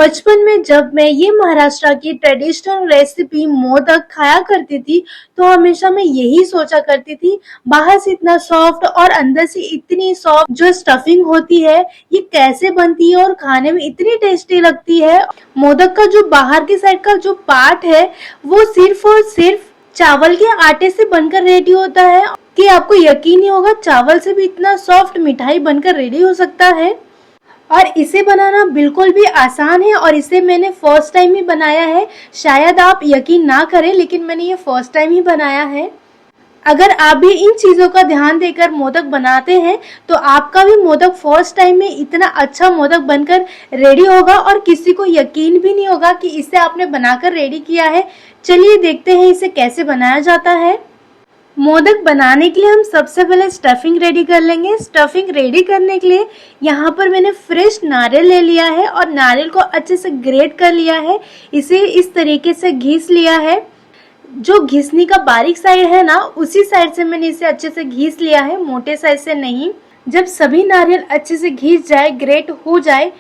बचपन में जब मैं ये महाराष्ट्र की ट्रेडिशनल रेसिपी मोदक खाया करती थी, तो हमेशा मैं यही सोचा करती थी, बाहर से इतना सॉफ्ट और अंदर से इतनी सॉफ्ट जो स्टफिंग होती है, ये कैसे बनती है और खाने में इतनी टेस्टी लगती है। मोदक का जो बाहर की साइड का जो पार्ट है, वो सिर्फ और सिर्फ चावल के आटे से बनकर रेडी होता है कि आपको यकीन नहीं होगा, चावल से भी इतना सॉफ्ट मिठाई बनकर रेडी हो सकता है। और इसे बनाना बिल्कुल भी आसान है और इसे मैंने फर्स्ट टाइम ही बनाया है। शायद आप यकीन ना करें, लेकिन मैंने ये फर्स्ट टाइम ही बनाया है। अगर आप भी इन चीजों का ध्यान देकर मोदक बनाते हैं तो आपका भी मोदक फर्स्ट टाइम में इतना अच्छा मोदक बनकर रेडी होगा और किसी को यकीन भी नहीं होगा कि इसे आपने बनाकर रेडी किया है। चलिए देखते हैं इसे कैसे बनाया जाता है। मोदक बनाने के लिए हम सबसे पहले स्टफिंग रेडी कर लेंगे। स्टफिंग रेडी करने के लिए यहाँ पर मैंने फ्रेश नारियल ले लिया है और नारियल को अच्छे से ग्रेट कर लिया है। इसे इस तरीके से घिस लिया है। जो घिसने का बारीक साइड है ना, उसी साइड से मैंने इसे अच्छे से घिस लिया है, मोटे साइड से नहीं। जब सभी नारियल अच्छे से घिस जाए, ग्रेट हो जाए,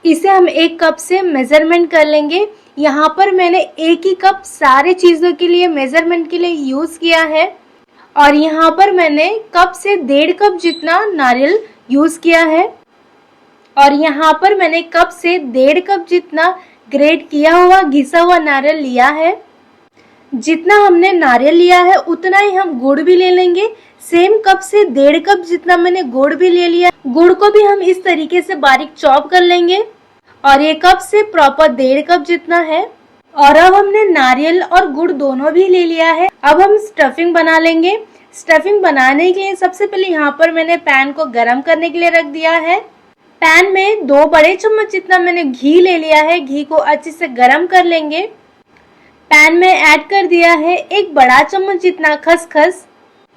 इसे हम 1 कप से मेजरमेंट कर लेंगे। यहाँ पर मैंने 1 ही कप सारे चीजों के लिए मेजरमेंट के लिए यूज किया है और यहाँ पर मैंने कप से 1.5 कप जितना नारियल यूज किया है और यहाँ पर मैंने कप से 1.5 कप जितना ग्रेट किया हुआ घिसा हुआ नारियल लिया है। जितना हमने नारियल लिया है उतना ही हम गुड़ भी ले लेंगे। सेम कप से 1.5 कप जितना मैंने गुड़ भी ले लिया। गुड़ को भी हम इस तरीके से बारीक चॉप कर लेंगे और ये कप से प्रॉपर 1.5 कप जितना है। और अब हमने नारियल और गुड़ दोनों भी ले लिया है। अब हम स्टफिंग बना लेंगे। स्टफिंग बनाने के लिए सबसे पहले यहाँ पर मैंने पैन को गरम करने के लिए रख दिया है। पैन में 2 बड़े चम्मच जितना मैंने घी ले लिया है। घी को अच्छे से गरम कर लेंगे। पैन में ऐड कर दिया है 1 बड़ा चम्मच जितना खसखस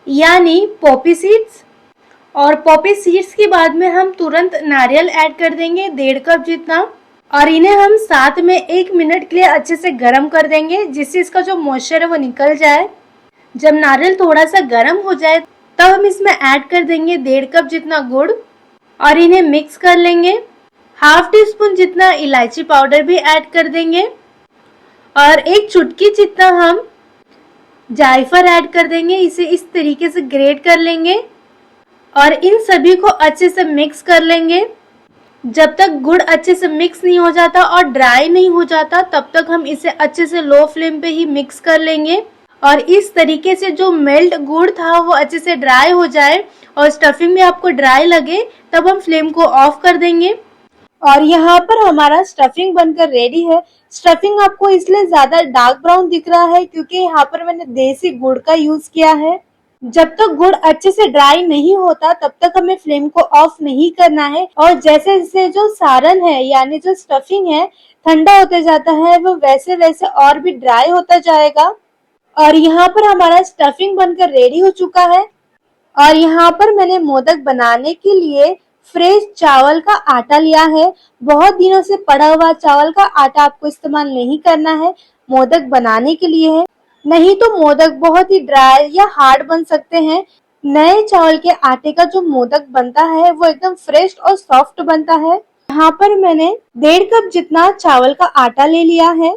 यानी पॉपी सीड्स। और पॉपी सीड्स के बाद में हम तुरंत नारियल ऐड कर देंगे 1.5 कप जितना और इन्हें हम साथ में 1 मिनट के लिए अच्छे से गरम कर देंगे, जिससे इसका जो मॉइस्चर है वो निकल जाए। जब नारियल थोड़ा सा गरम हो जाए तब हम इसमें ऐड कर देंगे 1.5 कप जितना गुड़ और इन्हें मिक्स कर लेंगे। ½ टीस्पून जितना इलायची पाउडर भी ऐड कर देंगे और 1 चुटकी जितना हम जायफल ऐड कर देंगे। इसे इस तरीके से ग्रेट कर लेंगे और इन सभी को अच्छे से मिक्स कर लेंगे। जब तक गुड़ अच्छे से मिक्स नहीं हो जाता और ड्राई नहीं हो जाता, तब तक हम इसे अच्छे से लो फ्लेम पे ही मिक्स कर लेंगे। और इस तरीके से जो मेल्ट गुड़ था वो अच्छे से ड्राई हो जाए और स्टफिंग भी आपको ड्राई लगे, तब हम फ्लेम को ऑफ कर देंगे। और यहाँ पर हमारा स्टफिंग बनकर रेडी है। स्टफिंग आपको इसलिए ज्यादा डार्क ब्राउन दिख रहा है क्योंकि यहाँ पर मैंने देसी गुड़ का यूज किया है। जब तक गुड़ अच्छे से ड्राई नहीं होता तब तक हमें फ्लेम को ऑफ नहीं करना है। और जैसे जैसे जो सारण है यानी जो स्टफिंग है ठंडा होते जाता है, वो वैसे वैसे और भी ड्राई होता जाएगा। और यहाँ पर हमारा स्टफिंग बनकर रेडी हो चुका है। और यहाँ पर मैंने मोदक बनाने के लिए फ्रेश चावल का आटा लिया है। बहुत दिनों से पड़ा हुआ चावल का आटा आपको इस्तेमाल नहीं करना है, मोदक बनाने के लिए है, नहीं तो मोदक बहुत ही ड्राई या हार्ड बन सकते हैं। नए चावल के आटे का जो मोदक बनता है वो एकदम फ्रेश और सॉफ्ट बनता है। यहाँ पर मैंने 1.5 कप जितना चावल का आटा ले लिया है।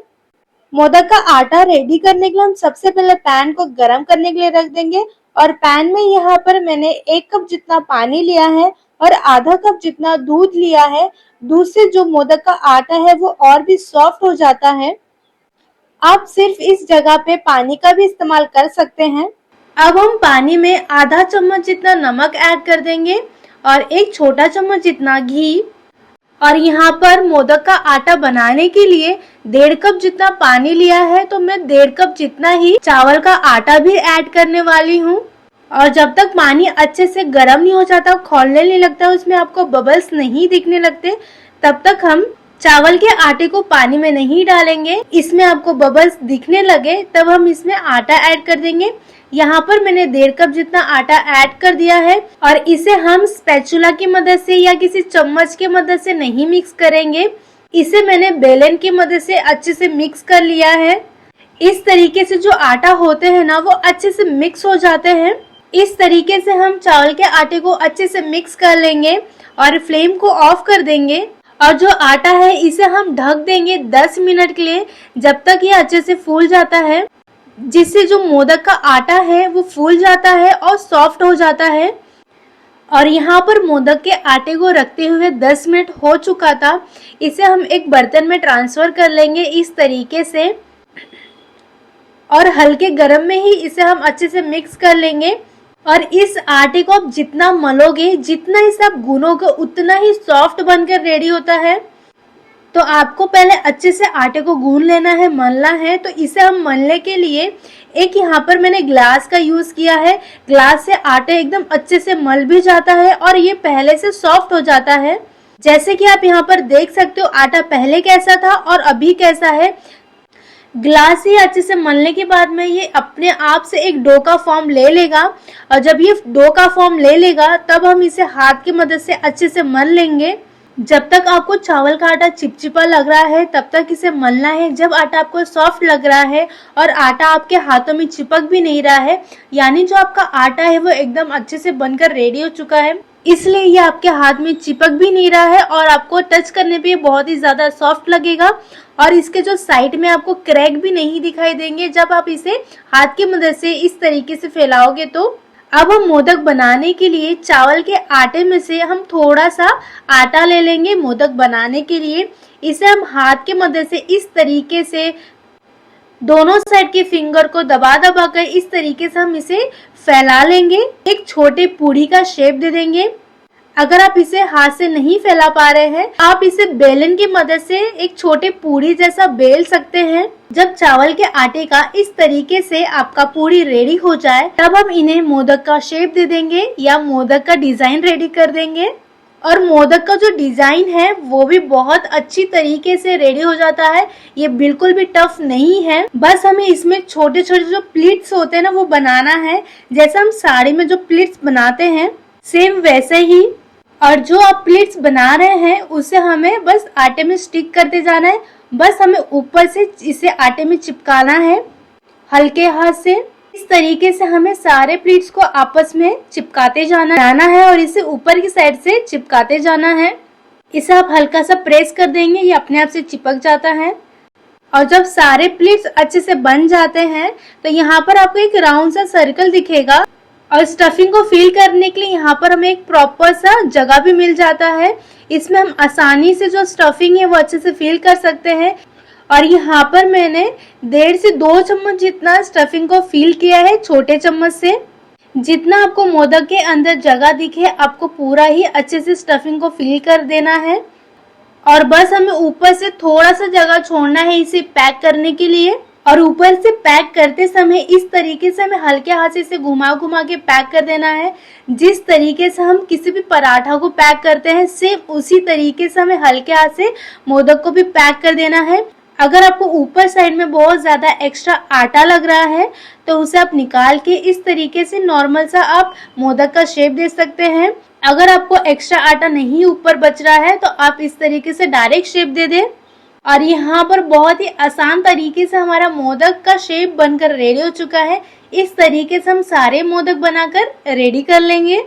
मोदक का आटा रेडी करने के लिए हम सबसे पहले पैन को गरम करने के लिए रख देंगे और पैन में यहाँ पर मैंने 1 कप जितना पानी लिया है और ½ कप जितना दूध लिया है। दूध से जो मोदक का आटा है वो और भी सॉफ्ट हो जाता है। आप सिर्फ इस जगह पे पानी का भी इस्तेमाल कर सकते हैं। अब हम पानी में ½ चम्मच जितना नमक ऐड कर देंगे और 1 छोटा चम्मच जितना घी। और यहाँ पर मोदक का आटा बनाने के लिए 1.5 कप जितना पानी लिया है, तो मैं 1.5 कप जितना ही चावल का आटा भी ऐड करने वाली हूँ। और जब तक पानी अच्छे से गर्म नहीं हो जाता, खौलने नहीं लगता, उसमें आपको बबल्स नहीं दिखने लगते, तब तक हम चावल के आटे को पानी में नहीं डालेंगे। इसमें आपको बबल्स दिखने लगे तब हम इसमें आटा ऐड कर देंगे। यहाँ पर मैंने 1.5 कप जितना आटा ऐड कर दिया है और इसे हम स्पैचुला की मदद से या किसी चम्मच की मदद से नहीं मिक्स करेंगे। इसे मैंने बेलन की मदद से अच्छे से मिक्स कर लिया है। इस तरीके से जो आटा होते हैं ना, वो अच्छे से मिक्स हो जाते हैं। इस तरीके से हम चावल के आटे को अच्छे से मिक्स कर लेंगे और फ्लेम को ऑफ कर देंगे। और जो आटा है इसे हम ढक देंगे 10 मिनट के लिए, जब तक ये अच्छे से फूल जाता है, जिससे जो मोदक का आटा है वो फूल जाता है और सॉफ्ट हो जाता है। और यहाँ पर मोदक के आटे को रखते हुए 10 मिनट हो चुका था। इसे हम एक बर्तन में ट्रांसफर कर लेंगे इस तरीके से, और हल्के गरम में ही इसे हम अच्छे से मिक्स कर लेंगे। और इस आटे को आप जितना मलोगे, जितना इसे आप गूनोगे, उतना ही सॉफ्ट बनकर रेडी होता है। तो आपको पहले अच्छे से आटे को गून लेना है, मलना है। तो इसे हम मलने के लिए एक यहाँ पर मैंने ग्लास का यूज किया है। ग्लास से आटा एकदम अच्छे से मल भी जाता है और ये पहले से सॉफ्ट हो जाता है। जैसे कि आप यहाँ पर देख सकते हो आटा पहले कैसा था और अभी कैसा है। ग्लास ही अच्छे से मलने के बाद में ये अपने आप से एक डो का फॉर्म ले लेगा, और जब ये डो का फॉर्म ले लेगा तब हम इसे हाथ की मदद से अच्छे से मल लेंगे। जब तक आपको चावल का आटा चिपचिपा लग रहा है तब तक इसे मलना है। जब आटा आपको सॉफ्ट लग रहा है और आटा आपके हाथों में चिपक भी नहीं रहा है, यानी जो आपका आटा है वो एकदम अच्छे से बनकर रेडी हो चुका है, इसलिए ये आपके हाथ में चिपक भी नहीं रहा है और आपको टच करने पे बहुत ही ज्यादा सॉफ्ट लगेगा। और इसके जो साइड में आपको क्रैक भी नहीं दिखाई देंगे जब आप इसे हाथ की मदद से इस तरीके से फैलाओगे। तो अब हम मोदक बनाने के लिए चावल के आटे में से हम थोड़ा सा आटा ले लेंगे मोदक बनाने के लिए। इसे हम हाथ की मदद से इस तरीके से दोनों साइड के फिंगर को दबा दबा कर इस तरीके से हम इसे फैला लेंगे। एक छोटे पूड़ी का शेप दे देंगे। अगर आप इसे हाथ से नहीं फैला पा रहे हैं, आप इसे बेलन की मदद से एक छोटे पूड़ी जैसा बेल सकते हैं। जब चावल के आटे का इस तरीके से आपका पूड़ी रेडी हो जाए तब हम इन्हें मोदक का शेप दे देंगे या मोदक का डिजाइन रेडी कर देंगे। और मोदक का जो डिजाइन है वो भी बहुत अच्छी तरीके से रेडी हो जाता है। ये बिल्कुल भी टफ नहीं है, बस हमें इसमें छोटे छोटे जो प्लीट्स होते हैं ना वो बनाना है, जैसे हम साड़ी में जो प्लीट्स बनाते हैं सेम वैसे ही। और जो आप प्लीट्स बना रहे हैं उसे हमें बस आटे में स्टिक करते जाना है। बस हमें ऊपर से इसे आटे में चिपकाना है हल्के हाथ से। इस तरीके से हमें सारे प्लीट्स को आपस में चिपकाते जाना है और इसे ऊपर की साइड से चिपकाते जाना है। इसे आप हल्का सा प्रेस कर देंगे, ये अपने आप से चिपक जाता है। और जब सारे प्लीट्स अच्छे से बन जाते हैं तो यहाँ पर आपको एक राउंड सा सर्कल दिखेगा। और स्टफिंग को फिल करने के लिए यहाँ पर हमें एक प्रॉपर सा जगह भी मिल जाता है। इसमें हम आसानी से जो स्टफिंग है वो अच्छे से फिल कर सकते हैं। और यहाँ पर मैंने 1.5 से 2 चम्मच जितना स्टफिंग को फिल किया है छोटे चम्मच से। जितना आपको मोदक के अंदर जगह दिखे आपको पूरा ही अच्छे से स्टफिंग को फिल कर देना है। और बस हमें ऊपर से थोड़ा सा जगह छोड़ना है इसे पैक करने के लिए। और ऊपर से पैक करते समय इस तरीके से हमें हल्के हाथ से इसे घुमा घुमा के पैक कर देना है। जिस तरीके से हम किसी भी पराठा को पैक करते हैं सेम उसी तरीके से हमें हल्के हाथ से मोदक को भी पैक कर देना है। अगर आपको ऊपर साइड में बहुत ज्यादा एक्स्ट्रा आटा लग रहा है तो उसे आप निकाल के इस तरीके से नॉर्मल सा आप मोदक का शेप दे सकते हैं। अगर आपको एक्स्ट्रा आटा नहीं ऊपर बच रहा है तो आप इस तरीके से डायरेक्ट शेप दे दें। और यहाँ पर बहुत ही आसान तरीके से हमारा मोदक का शेप बनकर रेडी हो चुका है। इस तरीके से हम सारे मोदक बनाकर रेडी कर लेंगे।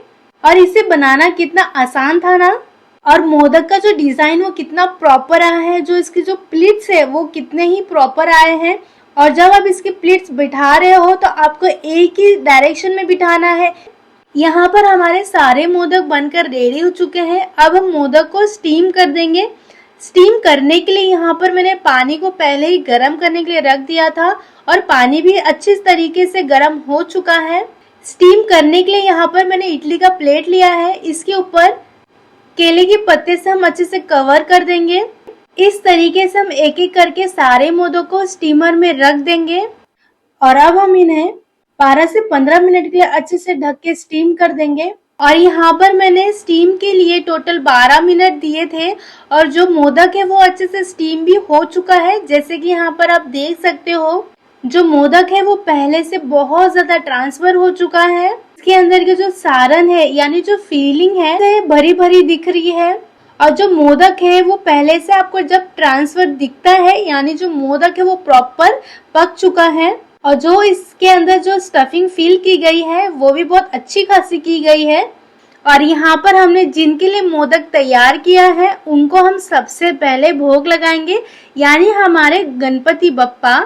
और इसे बनाना कितना आसान था ना। और मोदक का जो डिजाइन वो कितना प्रॉपर आया है, जो इसकी जो प्लीट्स है वो कितने ही प्रॉपर आए हैं। और जब आप इसके प्लीट्स बिठा रहे हो तो आपको एक ही डायरेक्शन में बिठाना है। यहाँ पर हमारे सारे मोदक बनकर रेडी हो चुके हैं। अब हम मोदक को स्टीम कर देंगे। स्टीम करने के लिए यहाँ पर मैंने पानी को पहले ही गर्म करने के लिए रख दिया था और पानी भी अच्छी तरीके से गर्म हो चुका है। स्टीम करने के लिए यहाँ पर मैंने इडली का प्लेट लिया है। इसके ऊपर केले के पत्ते से हम अच्छे से कवर कर देंगे। इस तरीके से हम एक एक करके सारे मोदक को स्टीमर में रख देंगे। और अब हम इन्हें 12 से 15 मिनट के लिए अच्छे से ढक के स्टीम कर देंगे। और यहाँ पर मैंने स्टीम के लिए टोटल 12 मिनट दिए थे और जो मोदक है वो अच्छे से स्टीम भी हो चुका है। जैसे कि यहाँ पर आप देख सकते हो जो मोदक है वो पहले से बहुत ज्यादा ट्रांसफर हो चुका है। इसके अंदर के जो सारण है यानी जो फीलिंग है भरी भरी दिख रही है। और जो मोदक है वो पहले से आपको जब ट्रांसफर दिखता है यानी जो मोदक है वो प्रॉपर पक चुका है। और जो इसके अंदर जो स्टफिंग फिल की गई है वो भी बहुत अच्छी खासी की गई है। और यहाँ पर हमने जिनके लिए मोदक तैयार किया है उनको हम सबसे पहले भोग लगाएंगे, यानी हमारे गणपति बप्पा,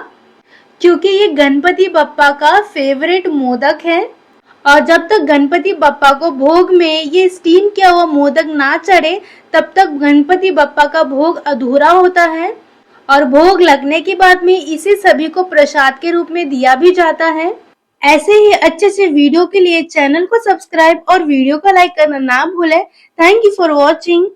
क्योंकि ये गणपति बप्पा का फेवरेट मोदक है। और जब तक गणपति बप्पा को भोग में ये स्टीम किया हुआ मोदक ना चढ़े तब तक गणपति बप्पा का भोग अधूरा होता है। और भोग लगने के बाद में इसे सभी को प्रसाद के रूप में दिया भी जाता है। ऐसे ही अच्छे से वीडियो के लिए चैनल को सब्सक्राइब और वीडियो को लाइक करना ना भूलें। Thank you for watching.